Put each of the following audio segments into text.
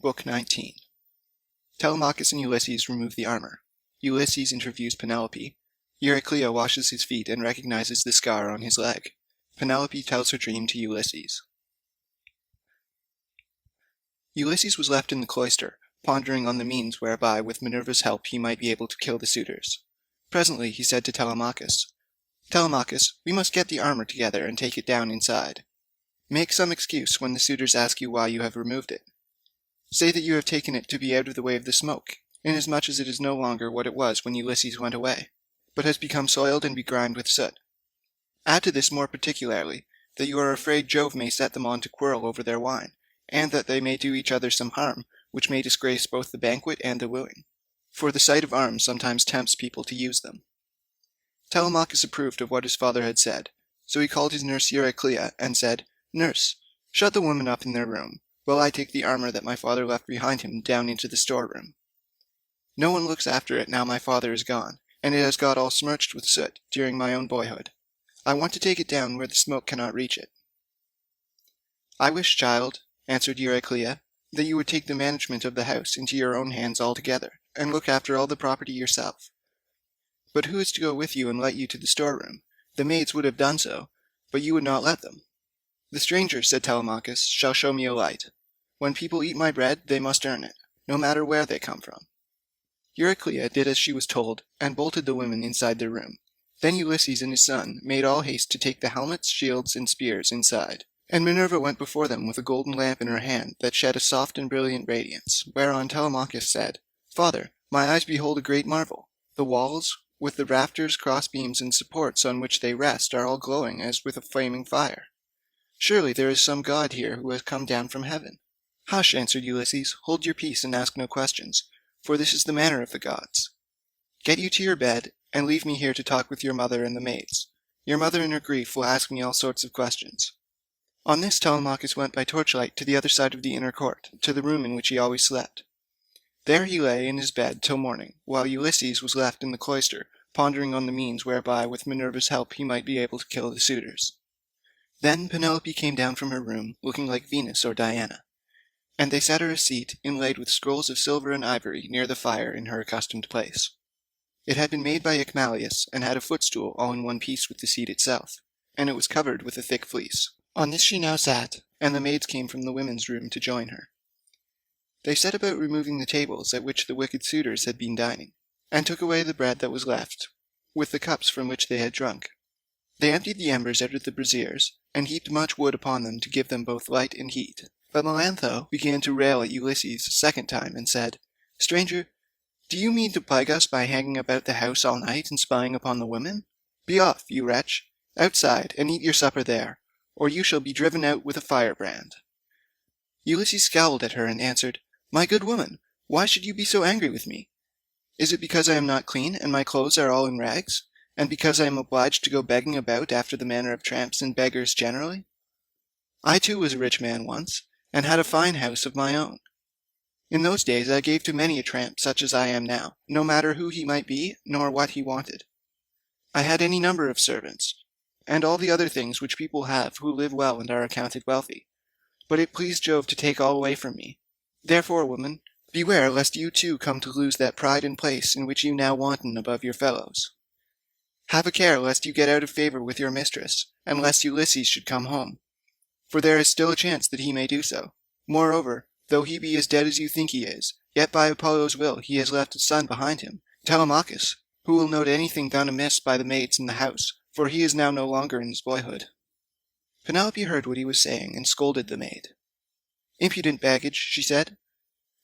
Book 19. Telemachus and Ulysses remove the armor. Ulysses interviews Penelope. Euryclea washes his feet and recognizes the scar on his leg. Penelope tells her dream to Ulysses. Ulysses was left in the cloister, pondering on the means whereby, with Minerva's help, he might be able to kill the suitors. Presently he said to Telemachus, "Telemachus, we must get the armor together and take it down inside. Make some excuse when the suitors ask you why you have removed it. Say that you have taken it to be out of the way of the smoke, inasmuch as it is no longer what it was when Ulysses went away, but has become soiled and begrimed with soot. Add to this more particularly, that you are afraid Jove may set them on to quarrel over their wine, and that they may do each other some harm, which may disgrace both the banquet and the wooing. For the sight of arms sometimes tempts people to use them." Telemachus approved of what his father had said, so he called his nurse Euryclea and said, "Nurse, shut the women up in their room, while I take the armor that my father left behind him down into the storeroom. No one looks after it now my father is gone, and it has got all smirched with soot during my own boyhood. I want to take it down where the smoke cannot reach it." "I wish, child," answered Euryclea, "that you would take the management of the house into your own hands altogether, and look after all the property yourself. But who is to go with you and light you to the storeroom? The maids would have done so, but you would not let them." "The stranger," said Telemachus, "shall show me a light. When people eat my bread, they must earn it, no matter where they come from." Euryclea did as she was told, and bolted the women inside their room. Then Ulysses and his son made all haste to take the helmets, shields, and spears inside, and Minerva went before them with a golden lamp in her hand that shed a soft and brilliant radiance, whereon Telemachus said, "Father, my eyes behold a great marvel. The walls, with the rafters, crossbeams, and supports on which they rest, are all glowing as with a flaming fire. Surely there is some god here who has come down from heaven." "Hush," answered Ulysses, "hold your peace and ask no questions, for this is the manner of the gods. Get you to your bed, and leave me here to talk with your mother and the maids. Your mother in her grief will ask me all sorts of questions." On this Telemachus went by torchlight to the other side of the inner court, to the room in which he always slept. There he lay in his bed till morning, while Ulysses was left in the cloister, pondering on the means whereby, with Minerva's help, he might be able to kill the suitors. Then Penelope came down from her room, looking like Venus or Diana, and they set her a seat inlaid with scrolls of silver and ivory near the fire in her accustomed place. It had been made by Icmalius, and had a footstool all in one piece with the seat itself, and it was covered with a thick fleece. On this she now sat, and the maids came from the women's room to join her. They set about removing the tables at which the wicked suitors had been dining, and took away the bread that was left, with the cups from which they had drunk. They emptied the embers out of the braziers, and heaped much wood upon them to give them both light and heat. But Melantho began to rail at Ulysses a second time, and said, "Stranger, do you mean to plague us by hanging about the house all night and spying upon the women? Be off, you wretch, outside, and eat your supper there, or you shall be driven out with a firebrand." Ulysses scowled at her and answered, "My good woman, why should you be so angry with me? Is it because I am not clean, and my clothes are all in rags, and because I am obliged to go begging about after the manner of tramps and beggars generally? I too was a rich man once, and had a fine house of my own. In those days I gave to many a tramp such as I am now, no matter who he might be, nor what he wanted. I had any number of servants, and all the other things which people have who live well and are accounted wealthy. But it pleased Jove to take all away from me. Therefore, woman, beware lest you too come to lose that pride and place in which you now wanton above your fellows. Have a care lest you get out of favor with your mistress, and lest Ulysses should come home, for there is still a chance that he may do so. Moreover, though he be as dead as you think he is, yet by Apollo's will he has left a son behind him, Telemachus, who will note anything done amiss by the maids in the house, for he is now no longer in his boyhood." Penelope heard what he was saying, and scolded the maid. "Impudent baggage," she said.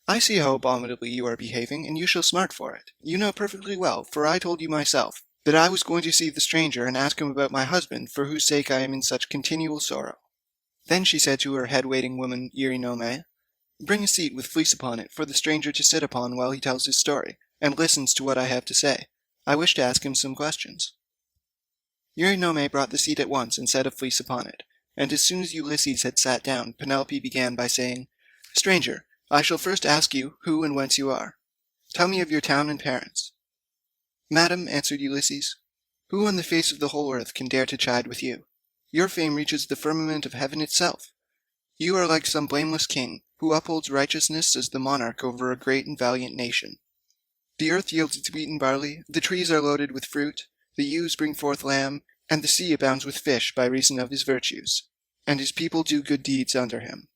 "I see how abominably you are behaving, and you shall smart for it. You know perfectly well, for I told you myself, that I was going to see the stranger and ask him about my husband, for whose sake I am in such continual sorrow." Then she said to her head-waiting woman Eurynome, "Bring a seat with fleece upon it for the stranger to sit upon while he tells his story, and listens to what I have to say. I wish to ask him some questions." Eurynome brought the seat at once and set a fleece upon it, and as soon as Ulysses had sat down, Penelope began by saying, "Stranger, I shall first ask you who and whence you are. Tell me of your town and parents." "Madam," answered Ulysses, "who on the face of the whole earth can dare to chide with you? Your fame reaches the firmament of heaven itself. You are like some blameless king, who upholds righteousness as the monarch over a great and valiant nation. The earth yields its wheat and barley, the trees are loaded with fruit, the ewes bring forth lamb, and the sea abounds with fish by reason of his virtues, and his people do good deeds under him.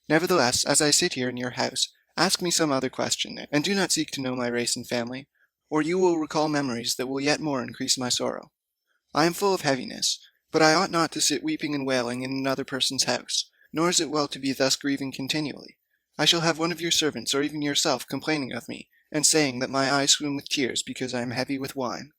Nevertheless, as I sit here in your house, ask me some other question, and do not seek to know my race and family, or you will recall memories that will yet more increase my sorrow. I am full of heaviness, but I ought not to sit weeping and wailing in another person's house, nor is it well to be thus grieving continually. I shall have one of your servants, or even yourself, complaining of me, and saying that my eyes swim with tears because I am heavy with wine.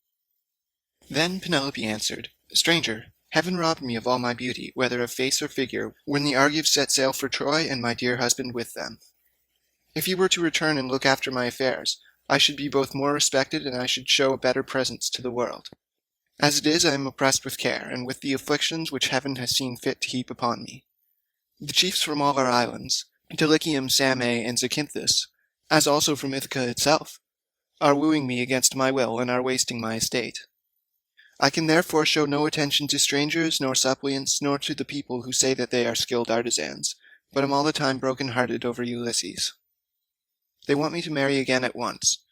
Then Penelope answered, Stranger, heaven robbed me of all my beauty, whether of face or figure, when the Argives set sail for Troy, and my dear husband with them. If you were to return and look after my affairs, I should be both more respected, and I should show a better presence to the world. As it is, I am oppressed with care, and with the afflictions which heaven has seen fit to heap upon me. The chiefs from all our islands, Dulichium, Same, and Zacynthus, as also from Ithaca itself, are wooing me against my will, and are wasting my estate. I can therefore show no attention to strangers, nor suppliants, nor to the people who say that they are skilled artisans, but am all the time broken-hearted over Ulysses. They want me to marry again at once,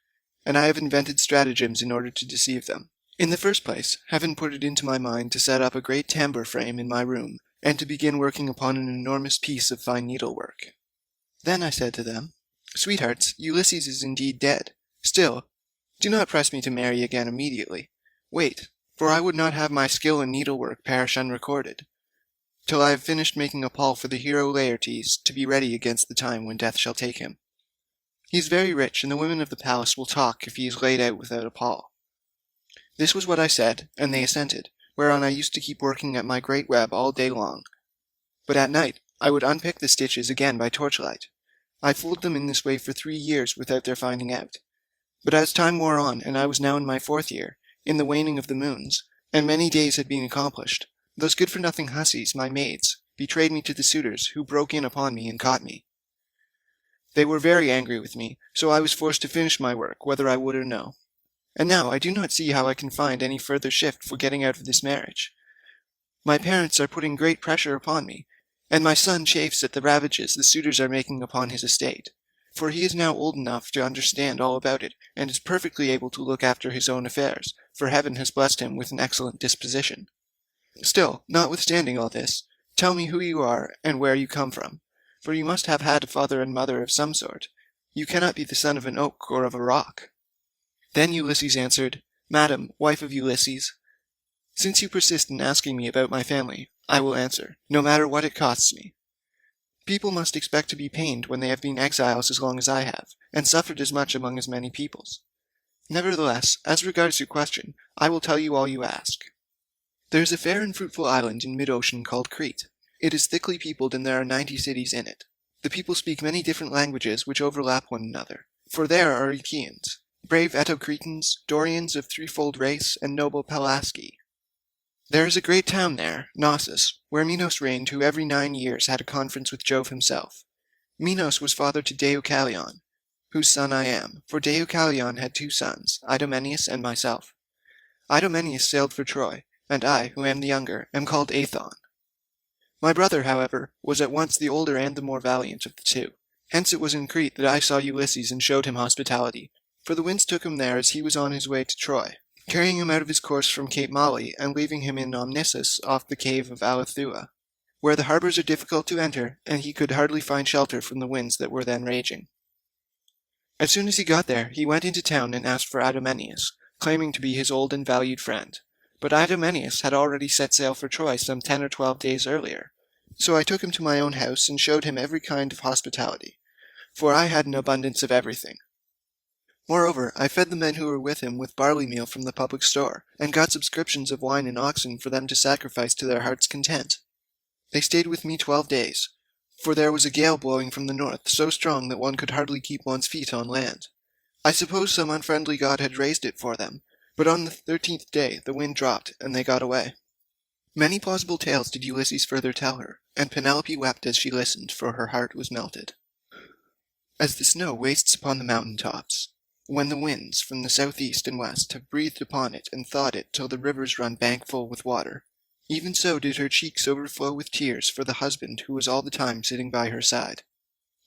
and I have invented stratagems in order to deceive them. In the first place, heaven put it into my mind to set up a great tambour frame in my room, and to begin working upon an enormous piece of fine needlework. Then I said to them, Sweethearts, Ulysses is indeed dead. Still, do not press me to marry again immediately. Wait, for I would not have my skill in needlework perish unrecorded, till I have finished making a pall for the hero Laertes to be ready against the time when death shall take him. He is very rich, and the women of the palace will talk if he is laid out without a pall. This was what I said, and they assented, whereon I used to keep working at my great web all day long. But at night I would unpick the stitches again by torchlight. I fooled them in this way for 3 years without their finding out. But as time wore on, and I was now in my 4th year, in the waning of the moons, and many days had been accomplished, those good-for-nothing hussies, my maids, betrayed me to the suitors, who broke in upon me and caught me. They were very angry with me, so I was forced to finish my work, whether I would or no. And now I do not see how I can find any further shift for getting out of this marriage. My parents are putting great pressure upon me, and my son chafes at the ravages the suitors are making upon his estate, for he is now old enough to understand all about it, and is perfectly able to look after his own affairs, for heaven has blessed him with an excellent disposition. Still, notwithstanding all this, tell me who you are, and where you come from, for you must have had a father and mother of some sort. You cannot be the son of an oak or of a rock. Then Ulysses answered, Madam, wife of Ulysses, since you persist in asking me about my family, I will answer, no matter what it costs me. People must expect to be pained when they have been exiles as long as I have, and suffered as much among as many peoples. Nevertheless, as regards your question, I will tell you all you ask. There is a fair and fruitful island in mid-ocean called Crete. It is thickly peopled, and there are 90 cities in it. The people speak many different languages which overlap one another, for there are Achaeans, brave Etocretans, Dorians of threefold race, and noble Pelasgi. There is a great town there, Knossos, where Minos reigned, who every 9 years had a conference with Jove himself. Minos was father to Deucalion, whose son I am, for Deucalion had 2 sons, Idomeneus and myself. Idomeneus sailed for Troy, and I, who am the younger, am called Aethon. My brother, however, was at once the older and the more valiant of the 2. Hence it was in Crete that I saw Ulysses and showed him hospitality, for the winds took him there as he was on his way to Troy, carrying him out of his course from Cape Mali and leaving him in Omnissus off the cave of Alethua, where the harbors are difficult to enter, and he could hardly find shelter from the winds that were then raging. As soon as he got there, he went into town and asked for Idomeneus, claiming to be his old and valued friend. But Idomeneus had already set sail for Troy some 10 or 12 days earlier, so I took him to my own house and showed him every kind of hospitality, for I had an abundance of everything. Moreover, I fed the men who were with him with barley meal from the public store, and got subscriptions of wine and oxen for them to sacrifice to their heart's content. They stayed with me 12 days, for there was a gale blowing from the north so strong that one could hardly keep one's feet on land. I suppose some unfriendly god had raised it for them, but on the 13th day the wind dropped, and they got away. Many plausible tales did Ulysses further tell her, and Penelope wept as she listened, for her heart was melted. As the snow wastes upon the mountain tops, when the winds from the southeast and west have breathed upon it and thawed it till the rivers run bank full with water, even so did her cheeks overflow with tears for the husband who was all the time sitting by her side.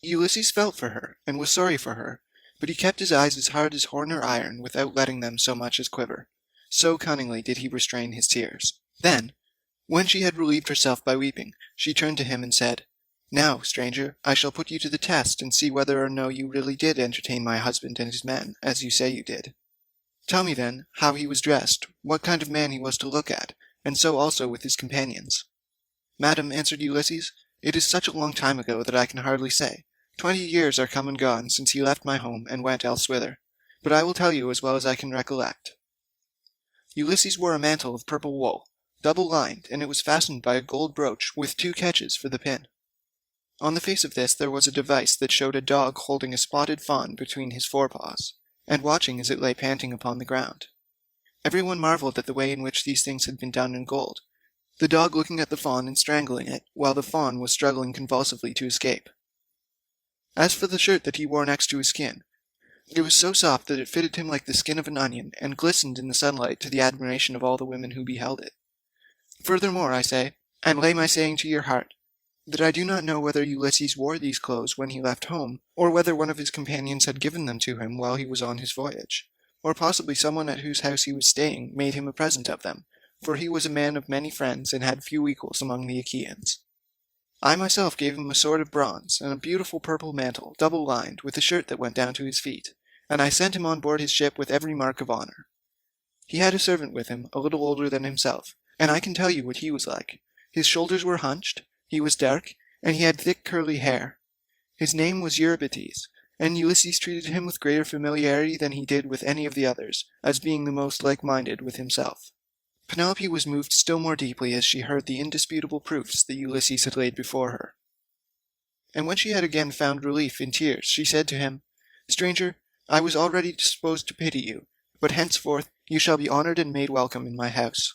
Ulysses felt for her, and was sorry for her, but he kept his eyes as hard as horn or iron without letting them so much as quiver. So cunningly did he restrain his tears. Then, when she had relieved herself by weeping, she turned to him and said, "Now, stranger, I shall put you to the test, and see whether or no you really did entertain my husband and his men, as you say you did. Tell me, then, how he was dressed, what kind of man he was to look at, and so also with his companions." "Madam," answered Ulysses, "it is such a long time ago that I can hardly say. 20 years are come and gone since he left my home and went elsewhither, but I will tell you as well as I can recollect. Ulysses wore a mantle of purple wool, double-lined, and it was fastened by a gold brooch with 2 catches for the pin. On the face of this there was a device that showed a dog holding a spotted fawn between his forepaws, and watching as it lay panting upon the ground. Everyone marveled at the way in which these things had been done in gold, the dog looking at the fawn and strangling it, while the fawn was struggling convulsively to escape. As for the shirt that he wore next to his skin, it was so soft that it fitted him like the skin of an onion, and glistened in the sunlight to the admiration of all the women who beheld it. Furthermore, I say, and lay my saying to your heart, that I do not know whether Ulysses wore these clothes when he left home, or whether one of his companions had given them to him while he was on his voyage, or possibly someone at whose house he was staying made him a present of them, for he was a man of many friends and had few equals among the Achaeans. I myself gave him a sword of bronze, and a beautiful purple mantle, double-lined, with a shirt that went down to his feet, and I sent him on board his ship with every mark of honor. He had a servant with him, a little older than himself, and I can tell you what he was like. His shoulders were hunched, he was dark, and he had thick curly hair. His name was Eurybates, and Ulysses treated him with greater familiarity than he did with any of the others, as being the most like-minded with himself. Penelope was moved still more deeply as she heard the indisputable proofs that Ulysses had laid before her. And when she had again found relief in tears, she said to him, "Stranger, I was already disposed to pity you, but henceforth you shall be honored and made welcome in my house.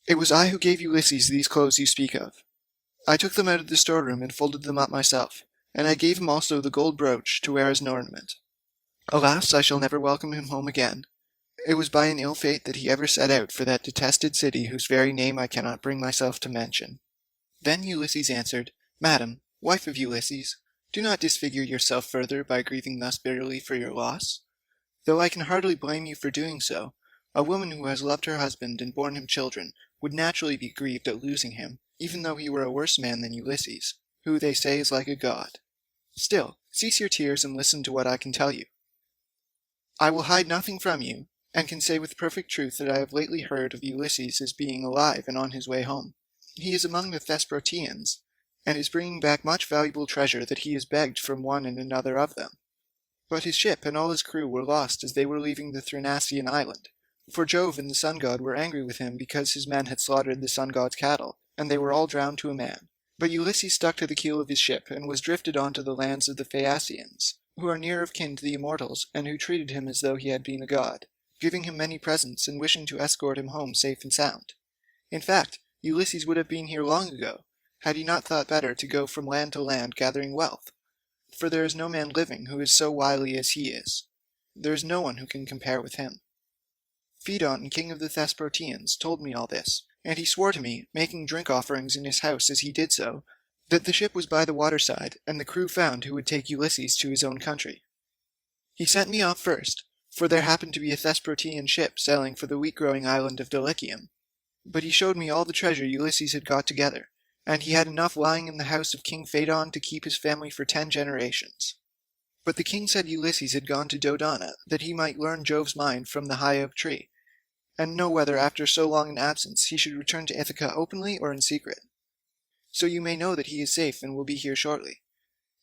It was I who gave Ulysses these clothes you speak of. I took them out of the storeroom and folded them up myself, and I gave him also the gold brooch to wear as an ornament. Alas, I shall never welcome him home again. It was by an ill fate that he ever set out for that detested city whose very name I cannot bring myself to mention." Then Ulysses answered, "Madam, wife of Ulysses, do not disfigure yourself further by grieving thus bitterly for your loss. Though I can hardly blame you for doing so, a woman who has loved her husband and borne him children would naturally be grieved at losing him, even though he were a worse man than Ulysses, who they say is like a god. Still, cease your tears and listen to what I can tell you. I will hide nothing from you, and can say with perfect truth that I have lately heard of Ulysses as being alive and on his way home. He is among the Thesprotians, and is bringing back much valuable treasure that he has begged from one and another of them. But his ship and all his crew were lost as they were leaving the Thrinacian island, for Jove and the sun god were angry with him because his men had slaughtered the sun god's cattle, and they were all drowned to a man. But Ulysses stuck to the keel of his ship, and was drifted on to the lands of the Phaeacians, who are near of kin to the immortals, and who treated him as though he had been a god, giving him many presents and wishing to escort him home safe and sound. In fact, Ulysses would have been here long ago, had he not thought better to go from land to land gathering wealth, for there is no man living who is so wily as he is. There is no one who can compare with him. Phaedon, king of the Thesprotians, told me all this, and he swore to me, making drink offerings in his house as he did so, that the ship was by the waterside, and the crew found who would take Ulysses to his own country. He sent me off first, for there happened to be a Thesprotian ship sailing for the wheat-growing island of Dulichium. But he showed me all the treasure Ulysses had got together, and he had enough lying in the house of King Phaedon to keep his family for 10 generations. But the king said Ulysses had gone to Dodona, that he might learn Jove's mind from the high oak tree, and know whether after so long an absence he should return to Ithaca openly or in secret. So you may know that he is safe and will be here shortly.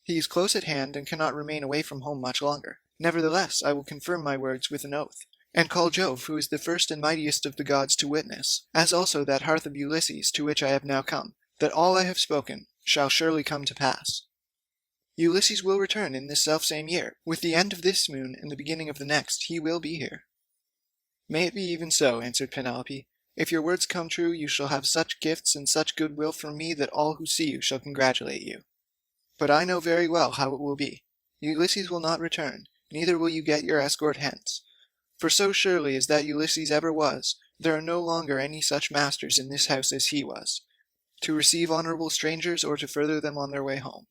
He is close at hand and cannot remain away from home much longer. Nevertheless, I will confirm my words with an oath, and call Jove, who is the first and mightiest of the gods, to witness, as also that hearth of Ulysses to which I have now come, that all I have spoken shall surely come to pass. Ulysses will return in this selfsame year. With the end of this moon and the beginning of the next, he will be here." "May it be even so," answered Penelope. "If your words come true, you shall have such gifts and such goodwill from me that all who see you shall congratulate you. But I know very well how it will be. Ulysses will not return, neither will you get your escort hence. For so surely as that Ulysses ever was, there are no longer any such masters in this house as he was, to receive honorable strangers or to further them on their way home."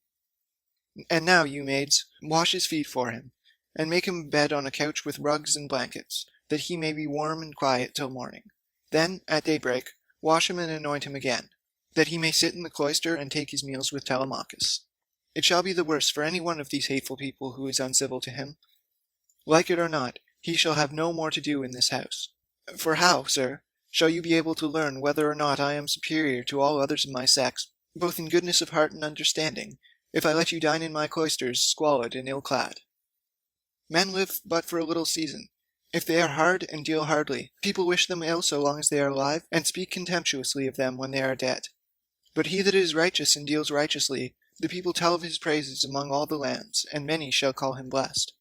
And now, you maids, wash his feet for him, and make him a bed on a couch with rugs and blankets, that he may be warm and quiet till morning. Then, at daybreak, wash him and anoint him again, that he may sit in the cloister and take his meals with Telemachus. It shall be the worse for any one of these hateful people who is uncivil to him. Like it or not, he shall have no more to do in this house. For how, sir, shall you be able to learn whether or not I am superior to all others of my sex, both in goodness of heart and understanding, if I let you dine in my cloisters squalid and ill-clad? Men live but for a little season. If they are hard and deal hardly, people wish them ill so long as they are alive, and speak contemptuously of them when they are dead. But he that is righteous and deals righteously, the people tell of his praises among all the lands, and many shall call him blessed.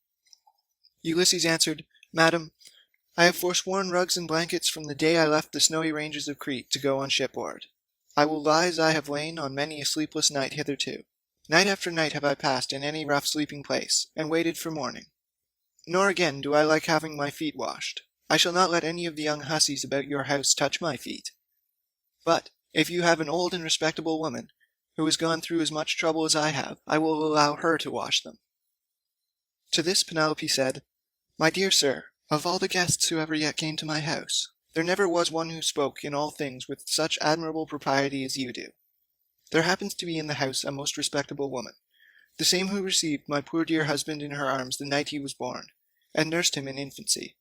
Ulysses answered, Madam, I have forsworn rugs and blankets from the day I left the snowy ranges of Crete to go on shipboard. I will lie as I have lain on many a sleepless night hitherto. Night after night have I passed in any rough sleeping place, and waited for morning. Nor again do I like having my feet washed. I shall not let any of the young hussies about your house touch my feet. But, if you have an old and respectable woman, who has gone through as much trouble as I have, I will allow her to wash them. To this Penelope said, My dear sir, of all the guests who ever yet came to my house, there never was one who spoke in all things with such admirable propriety as you do. There happens to be in the house a most respectable woman, the same who received my poor dear husband in her arms the night he was born, and nursed him in infancy.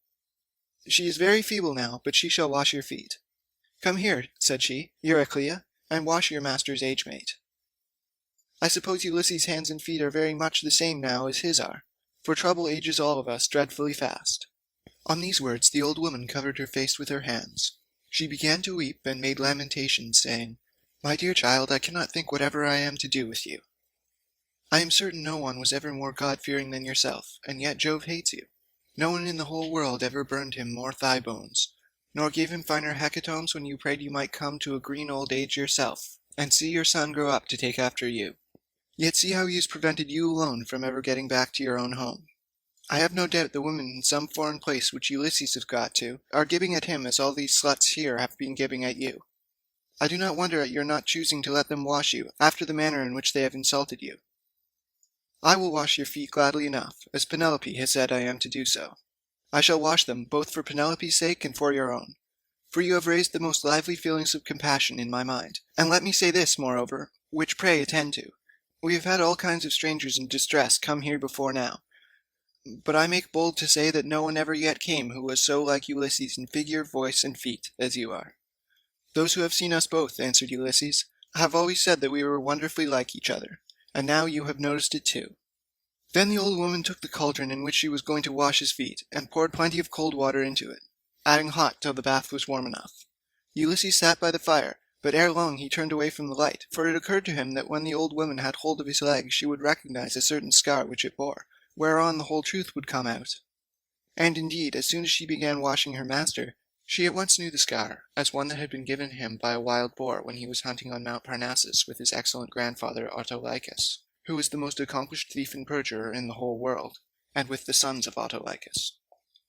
She is very feeble now, but she shall wash your feet. Come here, said she, Euryclea, and wash your master's age-mate. I suppose Ulysses' hands and feet are very much the same now as his are, for trouble ages all of us dreadfully fast. On these words the old woman covered her face with her hands. She began to weep and made lamentations, saying, My dear child, I cannot think whatever I am to do with you. I am certain no one was ever more God-fearing than yourself, and yet Jove hates you. No one in the whole world ever burned him more thigh bones, nor gave him finer hecatombs when you prayed you might come to a green old age yourself, and see your son grow up to take after you. Yet see how he has prevented you alone from ever getting back to your own home. I have no doubt the women in some foreign place which Ulysses has got to are gibing at him as all these sluts here have been gibing at you. I do not wonder at your not choosing to let them wash you, after the manner in which they have insulted you. I will wash your feet gladly enough, as Penelope has said I am to do so. I shall wash them, both for Penelope's sake and for your own, for you have raised the most lively feelings of compassion in my mind. And let me say this, moreover, which pray attend to. We have had all kinds of strangers in distress come here before now, but I make bold to say that no one ever yet came who was so like Ulysses in figure, voice, and feet as you are. Those who have seen us both, answered Ulysses, have always said that we were wonderfully like each other, and now you have noticed it too. Then the old woman took the cauldron in which she was going to wash his feet, and poured plenty of cold water into it, adding hot till the bath was warm enough. Ulysses sat by the fire, but ere long he turned away from the light, for it occurred to him that when the old woman had hold of his leg she would recognize a certain scar which it bore, whereon the whole truth would come out. And indeed, as soon as she began washing her master, she at once knew the scar as one that had been given him by a wild boar when he was hunting on Mount Parnassus with his excellent grandfather Autolycus, who was the most accomplished thief and perjurer in the whole world, and with the sons of Autolycus.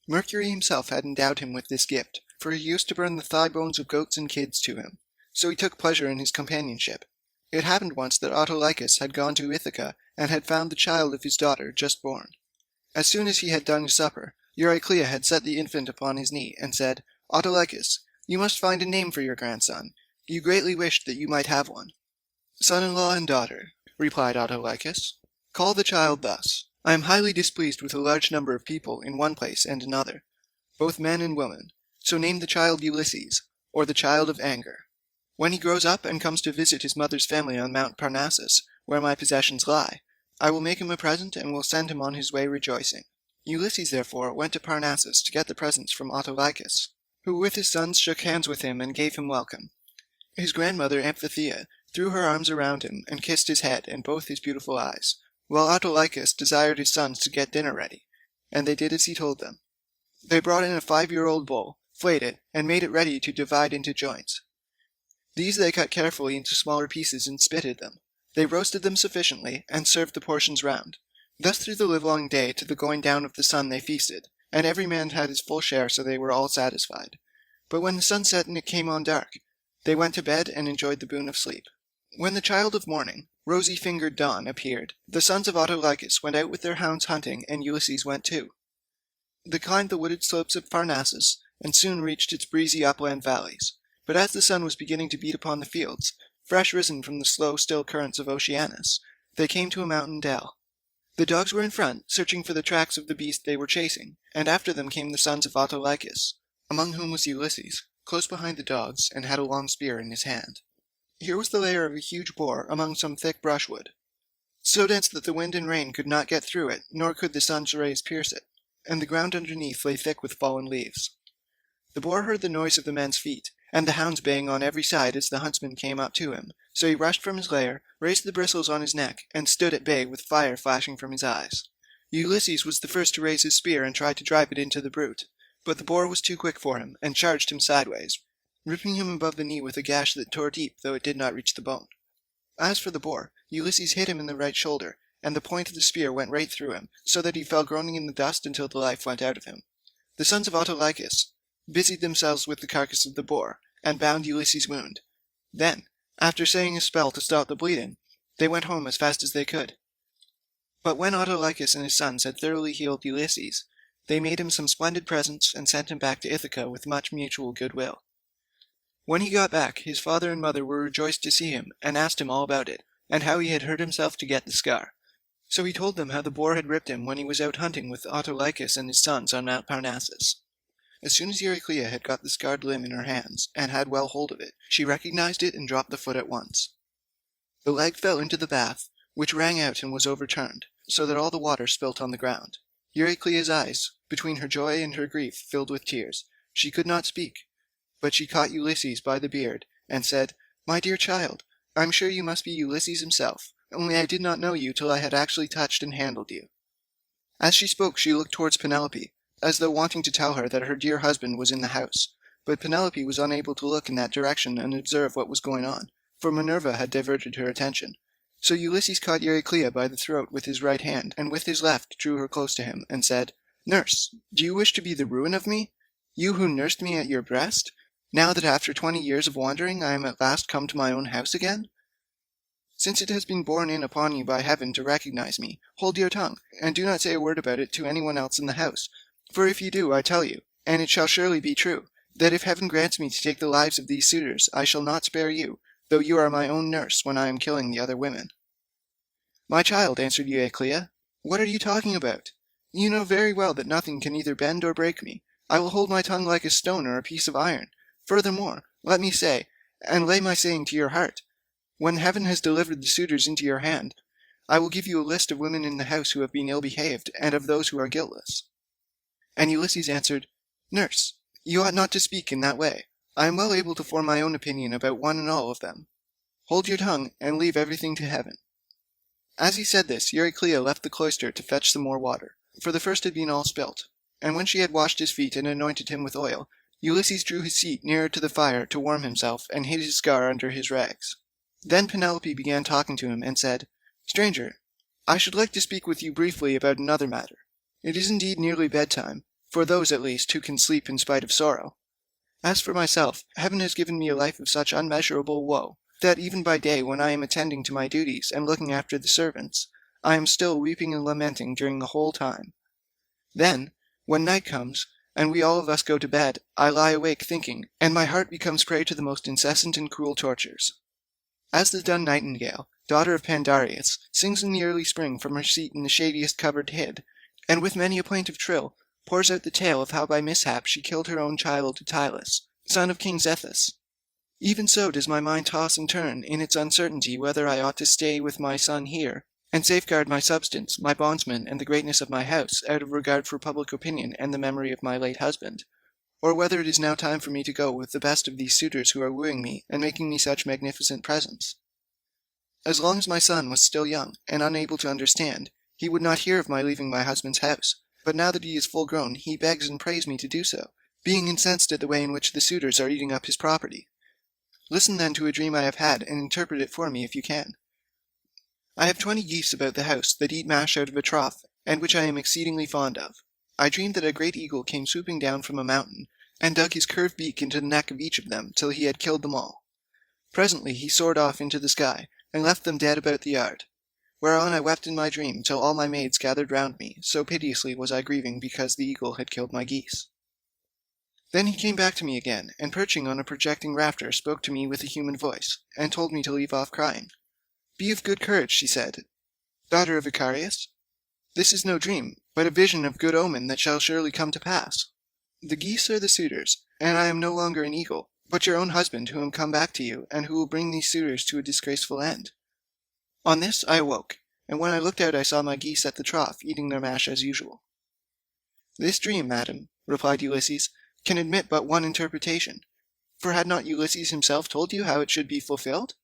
Mercury himself had endowed him with this gift, for he used to burn the thigh bones of goats and kids to him, so he took pleasure in his companionship. It happened once that Autolycus had gone to Ithaca, and had found the child of his daughter just born. As soon as he had done his supper, Euryclea had set the infant upon his knee, and said, Autolycus, you must find a name for your grandson. You greatly wished that you might have one. Son-in-law and daughter, replied Autolycus, call the child thus. I am highly displeased with a large number of people in one place and another, both men and women, so name the child Ulysses, or the child of anger. When he grows up and comes to visit his mother's family on Mount Parnassus, where my possessions lie, I will make him a present and will send him on his way rejoicing. Ulysses therefore went to Parnassus to get the presents from Autolycus, who with his sons shook hands with him and gave him welcome. His grandmother Amphithea threw her arms around him and kissed his head and both his beautiful eyes, while Autolycus desired his sons to get dinner ready, and they did as he told them. They brought in a 5-year-old bull, flayed it, and made it ready to divide into joints. These they cut carefully into smaller pieces and spitted them. They roasted them sufficiently, and served the portions round. Thus through the livelong day to the going down of the sun they feasted, and every man had his full share, so they were all satisfied. But when the sun set and it came on dark, they went to bed and enjoyed the boon of sleep. When the child of morning, Rosy-fingered dawn appeared. The sons of Autolycus went out with their hounds hunting, and Ulysses went too. They climbed the wooded slopes of Parnassus, and soon reached its breezy upland valleys. But as the sun was beginning to beat upon the fields, fresh risen from the slow, still currents of Oceanus, they came to a mountain dell. The dogs were in front, searching for the tracks of the beast they were chasing, and after them came the sons of Autolycus, among whom was Ulysses, close behind the dogs, and had a long spear in his hand. Here was the lair of a huge boar among some thick brushwood, so dense that the wind and rain could not get through it, nor could the sun's rays pierce it, and the ground underneath lay thick with fallen leaves. The boar heard the noise of the men's feet, and the hounds baying on every side as the huntsmen came up to him, so he rushed from his lair, raised the bristles on his neck, and stood at bay with fire flashing from his eyes. Ulysses was the first to raise his spear and try to drive it into the brute, but the boar was too quick for him, and charged him sideways, ripping him above the knee with a gash that tore deep, though it did not reach the bone. As for the boar, Ulysses hit him in the right shoulder, and the point of the spear went right through him, so that he fell groaning in the dust until the life went out of him. The sons of Autolycus busied themselves with the carcass of the boar, and bound Ulysses' wound. Then, after saying a spell to stop the bleeding, they went home as fast as they could. But when Autolycus and his sons had thoroughly healed Ulysses, they made him some splendid presents and sent him back to Ithaca with much mutual goodwill. When he got back, his father and mother were rejoiced to see him, and asked him all about it, and how he had hurt himself to get the scar. So he told them how the boar had ripped him when he was out hunting with Autolycus and his sons on Mount Parnassus. As soon as Euryclea had got the scarred limb in her hands, and had well hold of it, she recognized it and dropped the foot at once. The leg fell into the bath, which rang out and was overturned, so that all the water spilt on the ground. Euryclea's eyes, between her joy and her grief, filled with tears. She could not speak, but she caught Ulysses by the beard, and said, "My dear child, I am sure you must be Ulysses himself, only I did not know you till I had actually touched and handled you." As she spoke she looked towards Penelope, as though wanting to tell her that her dear husband was in the house, but Penelope was unable to look in that direction and observe what was going on, for Minerva had diverted her attention. So Ulysses caught Euryclea by the throat with his right hand, and with his left drew her close to him, and said, "Nurse, do you wish to be the ruin of me? You who nursed me at your breast, now that after 20 years of wandering I am at last come to my own house again? Since it has been borne in upon you by heaven to recognize me, hold your tongue, and do not say a word about it to anyone else in the house. For if you do, I tell you, and it shall surely be true, that if heaven grants me to take the lives of these suitors, I shall not spare you, though you are my own nurse when I am killing the other women." "My child," answered Euryclea, "what are you talking about? You know very well that nothing can either bend or break me. I will hold my tongue like a stone or a piece of iron. Furthermore, let me say, and lay my saying to your heart, when heaven has delivered the suitors into your hand, I will give you a list of women in the house who have been ill-behaved, and of those who are guiltless." And Ulysses answered, "Nurse, you ought not to speak in that way. I am well able to form my own opinion about one and all of them. Hold your tongue, and leave everything to heaven." As he said this, Euryclea left the cloister to fetch some more water, for the first had been all spilt, and when she had washed his feet and anointed him with oil, Ulysses drew his seat nearer to the fire to warm himself, and hid his scar under his rags. Then Penelope began talking to him, and said, "Stranger, I should like to speak with you briefly about another matter. It is indeed nearly bedtime, for those at least who can sleep in spite of sorrow. As for myself, heaven has given me a life of such unmeasurable woe, that even by day when I am attending to my duties and looking after the servants, I am still weeping and lamenting during the whole time. Then, when night comes, and we all of us go to bed, I lie awake thinking, and my heart becomes prey to the most incessant and cruel tortures. As the dun nightingale, daughter of Pandareus, sings in the early spring from her seat in the shadiest cupboard hid, and with many a plaintive trill, pours out the tale of how by mishap she killed her own child Titylus, son of King Zethus. Even so does my mind toss and turn in its uncertainty whether I ought to stay with my son here, and safeguard my substance, my bondsmen, and the greatness of my house, out of regard for public opinion and the memory of my late husband, or whether it is now time for me to go with the best of these suitors who are wooing me and making me such magnificent presents. As long as my son was still young, and unable to understand, he would not hear of my leaving my husband's house, but now that he is full grown, he begs and prays me to do so, being incensed at the way in which the suitors are eating up his property. Listen then to a dream I have had, and interpret it for me if you can. I have 20 geese about the house that eat mash out of a trough, and which I am exceedingly fond of. I dreamed that a great eagle came swooping down from a mountain, and dug his curved beak into the neck of each of them till he had killed them all. Presently he soared off into the sky, and left them dead about the yard. Whereon I wept in my dream till all my maids gathered round me, so piteously was I grieving because the eagle had killed my geese. Then he came back to me again, and perching on a projecting rafter spoke to me with a human voice, and told me to leave off crying. "Be of good courage," she said, "daughter of Icarius. This is no dream, but a vision of good omen that shall surely come to pass. The geese are the suitors, and I am no longer an eagle, but your own husband who am come back to you, and who will bring these suitors to a disgraceful end." On this I awoke, and when I looked out I saw my geese at the trough, eating their mash as usual. "This dream, madam," replied Ulysses, "can admit but one interpretation, for had not Ulysses himself told you how it should be fulfilled?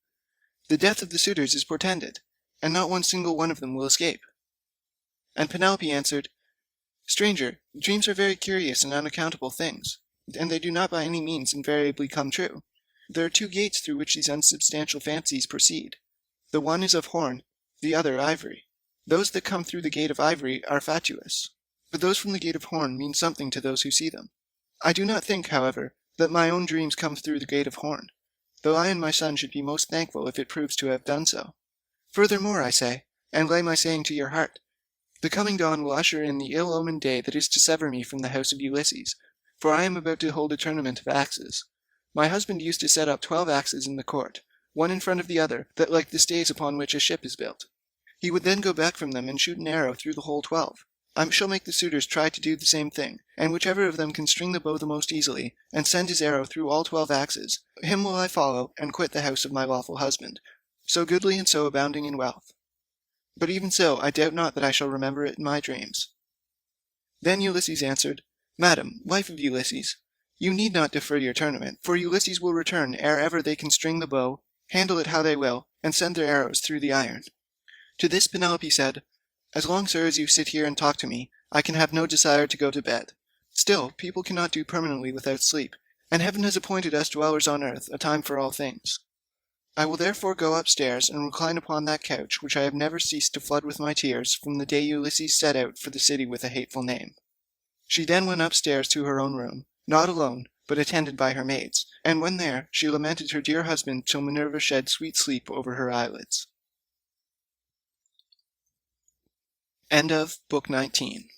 The death of the suitors is portended, and not one single one of them will escape." And Penelope answered, "Stranger, dreams are very curious and unaccountable things, and they do not by any means invariably come true. There are two gates through which these unsubstantial fancies proceed. The one is of horn, the other ivory. Those that come through the gate of ivory are fatuous, but those from the gate of horn mean something to those who see them. I do not think, however, that my own dreams come through the gate of horn, though I and my son should be most thankful if it proves to have done so. Furthermore, I say, and lay my saying to your heart, the coming dawn will usher in the ill-omened day that is to sever me from the house of Ulysses, for I am about to hold a tournament of axes. My husband used to set up 12 axes in the court, one in front of the other, that like the stays upon which a ship is built. He would then go back from them and shoot an arrow through the whole 12. I shall make the suitors try to do the same thing, and whichever of them can string the bow the most easily, and send his arrow through all 12 axes, him will I follow, and quit the house of my lawful husband, so goodly and so abounding in wealth. But even so, I doubt not that I shall remember it in my dreams." Then Ulysses answered, "Madam, wife of Ulysses, you need not defer your tournament, for Ulysses will return ere ever they can string the bow, handle it how they will, and send their arrows through the iron." To this Penelope said, "As long, sir, as you sit here and talk to me, I can have no desire to go to bed. Still, people cannot do permanently without sleep, and heaven has appointed us dwellers on earth a time for all things. I will therefore go upstairs and recline upon that couch which I have never ceased to flood with my tears from the day Ulysses set out for the city with a hateful name." She then went upstairs to her own room, not alone, but attended by her maids, and when there, she lamented her dear husband till Minerva shed sweet sleep over her eyelids. End of Book 19.